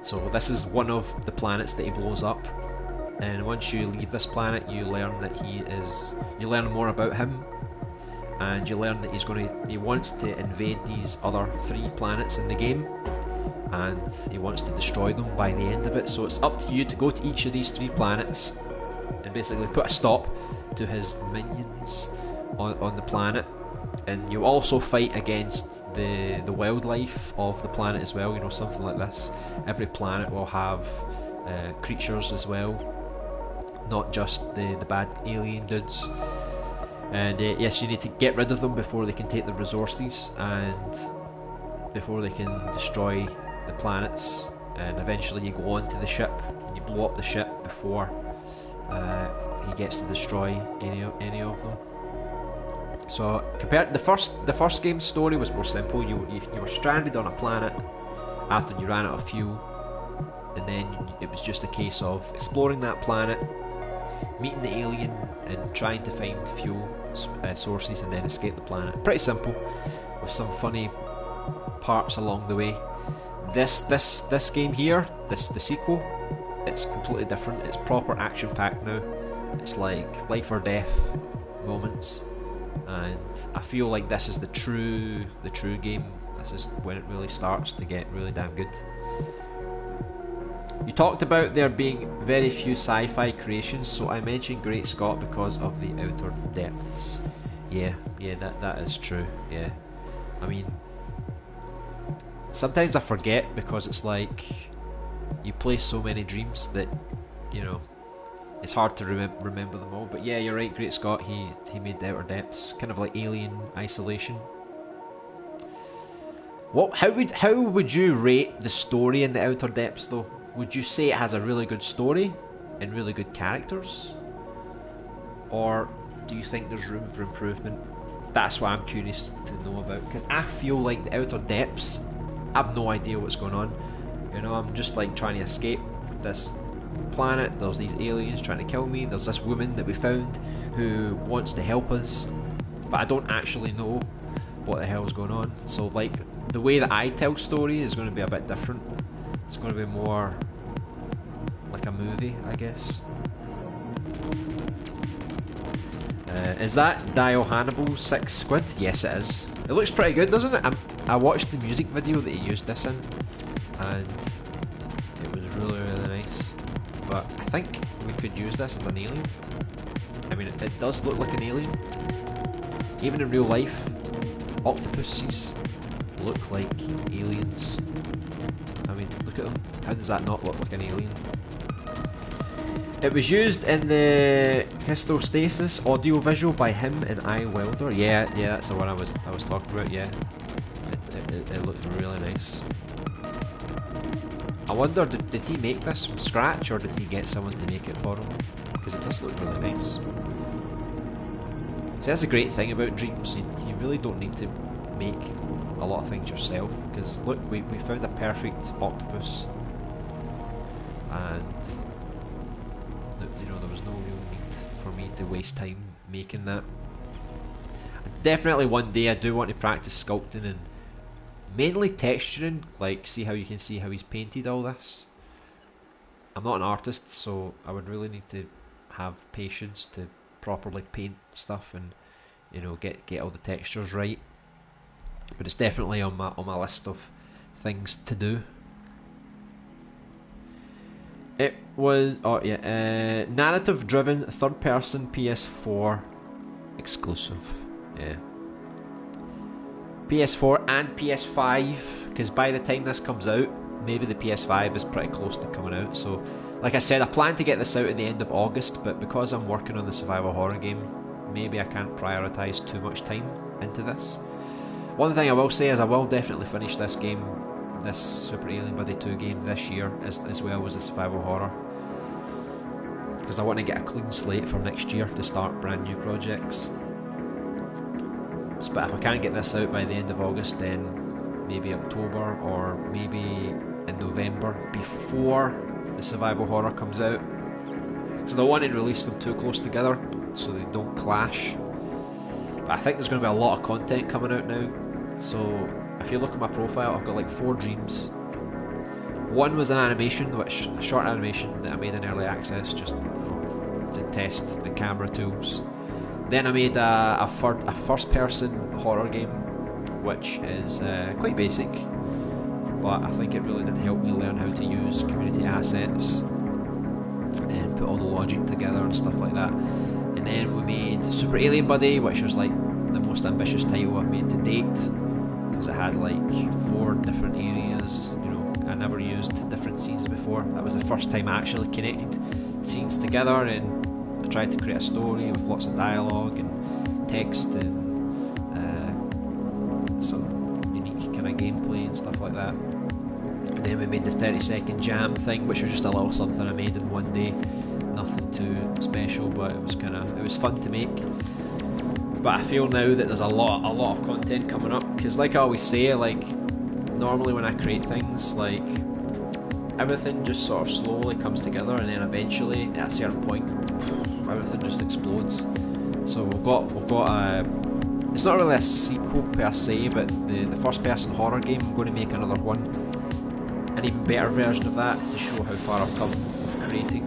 So this is one of the planets that he blows up. And once you leave this planet, you learn that you learn more about him, and you learn that he wants to invade these other 3 planets in the game, and he wants to destroy them by the end of it. So it's up to you to go to each of these 3 planets and basically put a stop to his minions on the planet. And you also fight against the wildlife of the planet as well, you know, something like this. Every planet will have creatures as well, not just the bad alien dudes. And yes, you need to get rid of them before they can take the resources and before they can destroy the planets. And eventually you go onto the ship and you blow up the ship before he gets to destroy any of them. So compared the first game's story was more simple. You were stranded on a planet after you ran out of fuel, and then it was just a case of exploring that planet, meeting the alien, and trying to find fuel sources and then escape the planet. Pretty simple, with some funny parts along the way. This game here, the sequel, it's completely different. It's proper action packed now. It's like life or death moments, and I feel like this is the true game. This is when it really starts to get really damn good. You talked about there being very few sci-fi creations, so I mentioned Great Scott because of the Outer Depths. Yeah, that is true. Yeah, I mean, sometimes I forget because it's like you play so many Dreams that, you know, it's hard to remember them all. But yeah, you're right, Great Scott, he made the Outer Depths, kind of like Alien Isolation. How would you rate the story in the Outer Depths though? Would you say it has a really good story and really good characters? Or do you think there's room for improvement? That's what I'm curious to know about, because I feel like the Outer Depths, I have no idea what's going on. You know, I'm just like trying to escape this planet. There's these aliens trying to kill me. There's this woman that we found who wants to help us, but I don't actually know what the hell is going on. So like, the way that I tell story is going to be a bit different. It's going to be more like a movie, I guess. Is that Dio Hannibal's 6 Squid? Yes, it is. It looks pretty good, doesn't it? I watched the music video that he used this in, and it was really nice. But I think we could use this as an alien. I mean, it does look like an alien. Even in real life, octopuses look like aliens. I mean, look at them. How does that not look like an alien? It was used in the Histostasis audio visual by him and I Wilder. Yeah, that's the one I was talking about. Yeah, it looked really nice. I wonder, did he make this from scratch, or did he get someone to make it for him? Because it does look really nice. So that's the great thing about Dreams. You really don't need to make a lot of things yourself. Because look, we found a perfect octopus, and you know, there was no real need for me to waste time making that. Definitely one day I do want to practice sculpting and mainly texturing, like see how he's painted all this. I'm not an artist, so I would really need to have patience to properly paint stuff and, you know, get all the textures right. But it's definitely on my list of things to do. It was narrative driven third person PS4 exclusive. Yeah. PS4 and PS5, because by the time this comes out, maybe the PS5 is pretty close to coming out. So, like I said, I plan to get this out at the end of August, but because I'm working on the survival horror game, maybe I can't prioritise too much time into this. One thing I will say is I will definitely finish this game, this Super Alien Buddy 2 game this year, as well as the survival horror, because I want to get a clean slate for next year to start brand new projects. But if I can't get this out by the end of August, then maybe October, or maybe in November, before the survival horror comes out. So they want to release them too close together so they don't clash. But I think there's going to be a lot of content coming out now. So if you look at my profile, I've got like 4 Dreams. One was an animation, a short animation that I made in early access just to test the camera tools. Then I made a first-person horror game, which is quite basic, but I think it really did help me learn how to use community assets and put all the logic together and stuff like that. And then we made Super Alien Buddy, which was like the most ambitious title I've made to date, because it had like 4 different areas. You know, I never used different scenes before. That was the first time I actually connected scenes together, and I tried to create a story with lots of dialogue and text and some unique kind of gameplay and stuff like that. And then we made the 30-second jam thing, which was just a little something I made in one day. Nothing too special, but it was fun to make. But I feel now that there's a lot of content coming up, because like I always say, like normally when I create things, like everything just sort of slowly comes together, and then eventually at a certain point everything just explodes. So we've got a, it's not really a sequel per se, but the first person horror game, I'm going to make another one, an even better version of that, to show how far I've come with creating.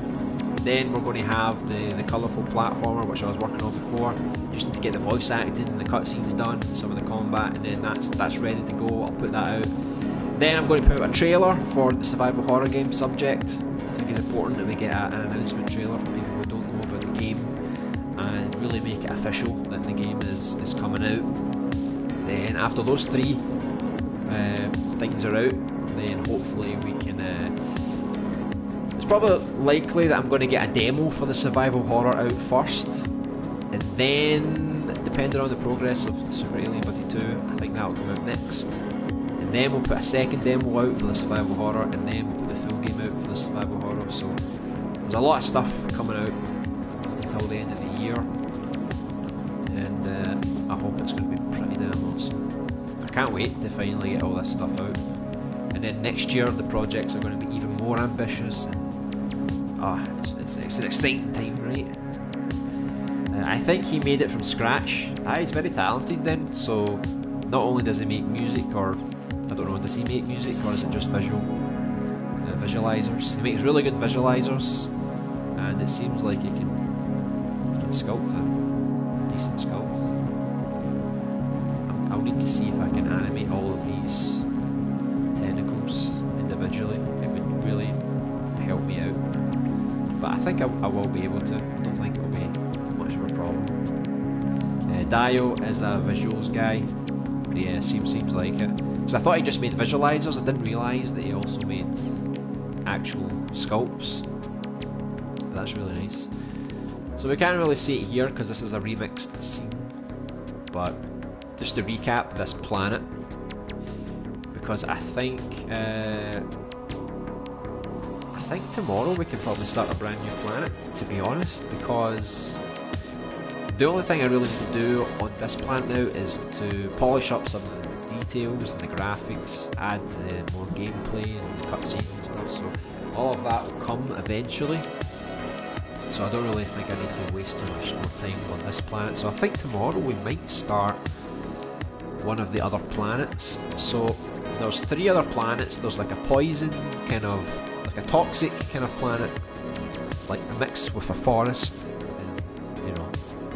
Then we're going to have the colourful platformer, which I was working on before. Just need to get the voice acting and the cutscenes done, some of the combat, and then that's ready to go. I'll put that out. Then I'm going to put out a trailer for the survival horror game Subject. I think it's important that we get an announcement trailer for people who don't know about the game, and really make it official that the game is coming out. Then after those three things are out, then hopefully we can... it's probably likely that I'm going to get a demo for the survival horror out first, and then depending on the progress of Super Alien Buddy 2, I think that'll come out next. And then we'll put a second demo out for the survival horror, and then we'll put the full game out for the survival horror. So there's a lot of stuff coming out until the end of the year, and I hope it's going to be pretty damn awesome. I can't wait to finally get all this stuff out. And then next year the projects are going to be even more ambitious, and it's an exciting time, right? I think he made it from scratch. He's very talented then, so not only does he make music, or I don't know, does he make music, or is it just visualizers? He makes really good visualizers, and it seems like he can sculpt a decent sculpt. I'll need to see if I can animate all of these tentacles individually. It would really help me out, but I think I will be able to. I don't think it'll be much of a problem. Dio is a visuals guy. Yeah, seems like it. Because I thought he just made visualizers. I didn't realise that he also made actual sculpts. But that's really nice. So we can't really see it here because this is a remixed scene. But just to recap this planet, because I think tomorrow we can probably start a brand new planet, to be honest, because the only thing I really need to do on this planet now is to polish up some of the details and the graphics, add the more gameplay and the cutscenes and stuff, so all of that will come eventually. So I don't really think I need to waste too much more time on this planet. So I think tomorrow we might start one of the other planets. So there's 3 other planets. There's like a poison kind of, like a toxic kind of planet. It's like a mix with a forest and, you know,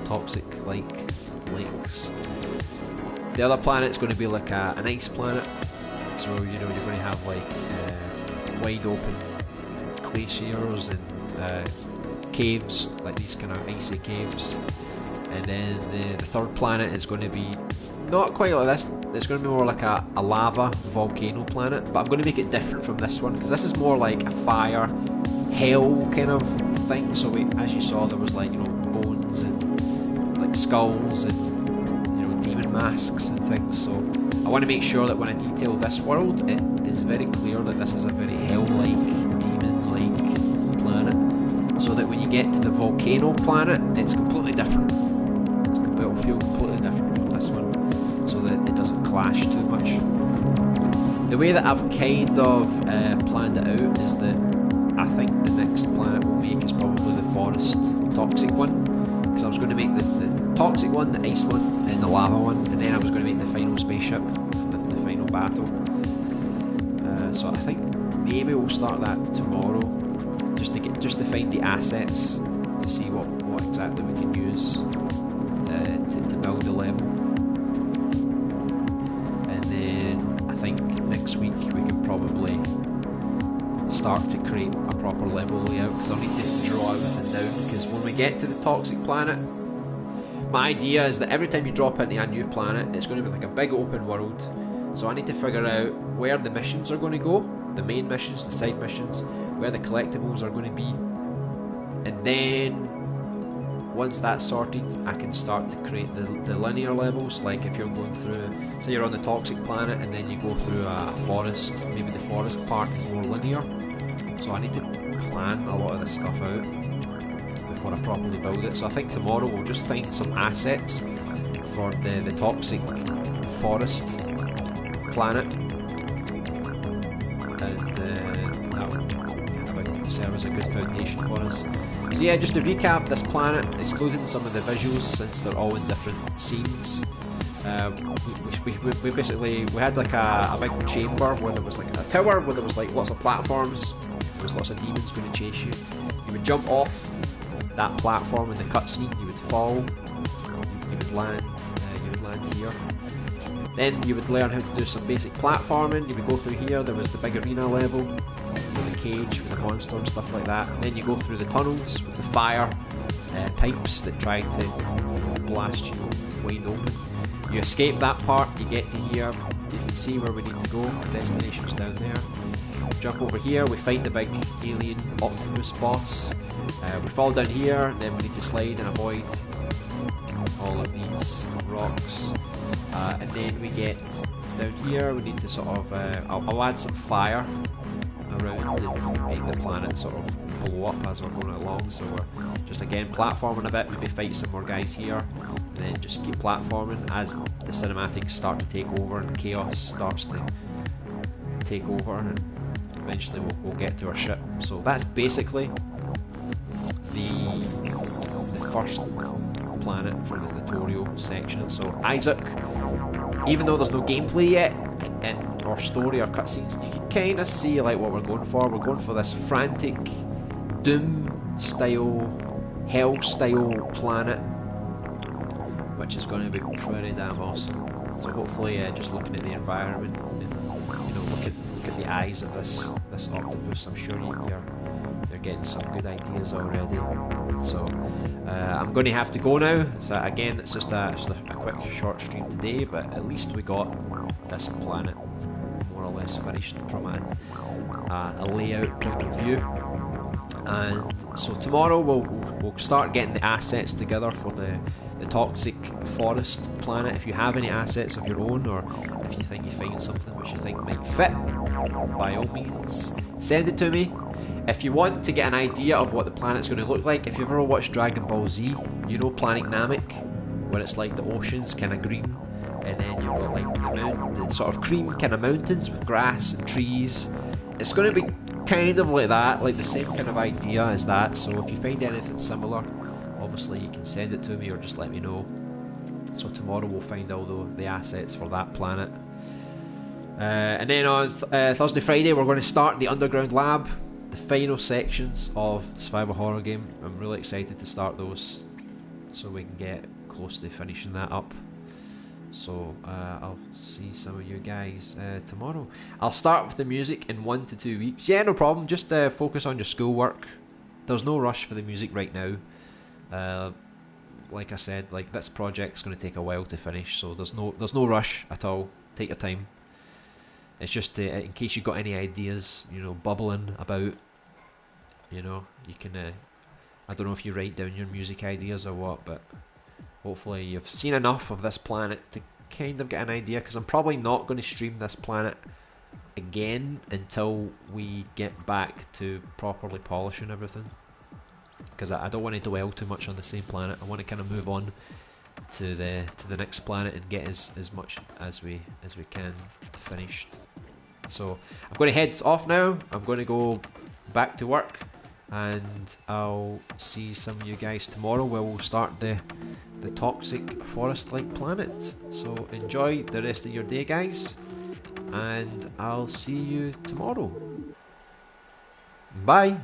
toxic like lakes. The other planet's going to be like an ice planet. So, you know, you're going to have like wide open glaciers and caves, like these kind of icy caves. And then the third planet is going to be not quite like this. It's going to be more like a lava volcano planet, but I'm going to make it different from this one, because this is more like a fire hell kind of thing. So as you saw, there was like, you know, bones and like skulls and, you know, demon masks and things. So I want to make sure that when I detail this world, it is very clear that this is a very hell-like, demon-like planet, so that when you get to the volcano planet, it's completely different. It'll feel completely different from this one, so that it doesn't clash too much. The way that I've kind of planned it out is that I think the next planet we'll make is probably the forest toxic one, because I was going to make the toxic one, the ice one, and the lava one, and then I was going to make the final spaceship for the final battle. So I think maybe we'll start that tomorrow, just to find the assets, to see what exactly we can use to build the level. And then I think next week we can probably start to create a proper level layout, because I'll need to draw everything down, because when we get to the toxic planet, my idea is that every time you drop into a new planet, it's going to be like a big open world. So I need to figure out where the missions are going to go, the main missions, the side missions, where the collectibles are going to be, and then once that's sorted, I can start to create the linear levels. Like if you're going through, say you're on the toxic planet and then you go through a forest, maybe the forest part is more linear. So I need to plan a lot of this stuff out before I properly build it. So I think tomorrow we'll just find some assets for the toxic forest planet, and that will serve as a good foundation for us. So yeah, just to recap, this planet, excluding some of the visuals since they're all in different scenes, we basically, we had like a big chamber where there was like a tower where there was like lots of platforms, there was lots of demons going to chase you. You would jump off that platform in the cutscene, you would fall, you would land here. Then you would learn how to do some basic platforming. You would go through here, there was the big arena level with the cage, with the monster and stuff like that. And then you go through the tunnels with the fire pipes that try to blast you wide open. You escape that part, you get to here, you can see where we need to go, the destination's down there. Jump over here, we fight the big alien octopus boss. We fall down here, then we need to slide and avoid all of these rocks. And then we get down here, we need to sort of, I'll add some fire around and make the planet sort of blow up as we're going along. So we're just again platforming a bit, maybe fight some more guys here, and then just keep platforming as the cinematics start to take over and chaos starts to take over, and eventually we'll get to our ship. So that's basically the first planet for the tutorial section. So Isaac, even though there's no gameplay yet or story or cutscenes, you can kind of see like what we're going for. We're going for this frantic Doom style, Hell style planet, which is going to be pretty damn awesome. So hopefully, just looking at the environment and look at the eyes of this octopus, I'm sure you're getting some good ideas already. So I'm going to have to go now. So again, it's just a quick short stream today, but at least we got this planet more or less finished from a layout point of view. And so tomorrow we'll start getting the assets together for the toxic forest planet. If you have any assets of your own, or if you think you find something which you think might fit, by all means send it to me. If you want to get an idea of what the planet's going to look like, if you've ever watched Dragon Ball Z, you know Planet Namek, where it's like the ocean's kind of green, and then you've got like the sort of cream kind of mountains with grass and trees. It's going to be kind of like that, like the same kind of idea as that. So if you find anything similar, obviously you can send it to me or just let me know. So tomorrow we'll find all the assets for that planet. And then on Thursday, Friday, we're going to start the underground lab, the final sections of the survival horror game. I'm really excited to start those so we can get close to finishing that up. So I'll see some of you guys tomorrow. I'll start with the music in 1 to 2 weeks. Yeah, no problem. Just focus on your schoolwork. There's no rush for the music right now. Like I said, like this project's going to take a while to finish, so there's no rush at all. Take your time. It's just in case you've got any ideas, bubbling about. You can. I don't know if you write down your music ideas or what, but hopefully you've seen enough of this planet to kind of get an idea, because I'm probably not going to stream this planet again until we get back to properly polishing everything, because I don't want to dwell too much on the same planet. I want to kind of move on to the next planet and get as much as we can finished. So I'm going to head off now. I'm going to go back to work, and I'll see some of you guys tomorrow where we'll start the toxic forest-like planet. So enjoy the rest of your day, guys, and I'll see you tomorrow. Bye.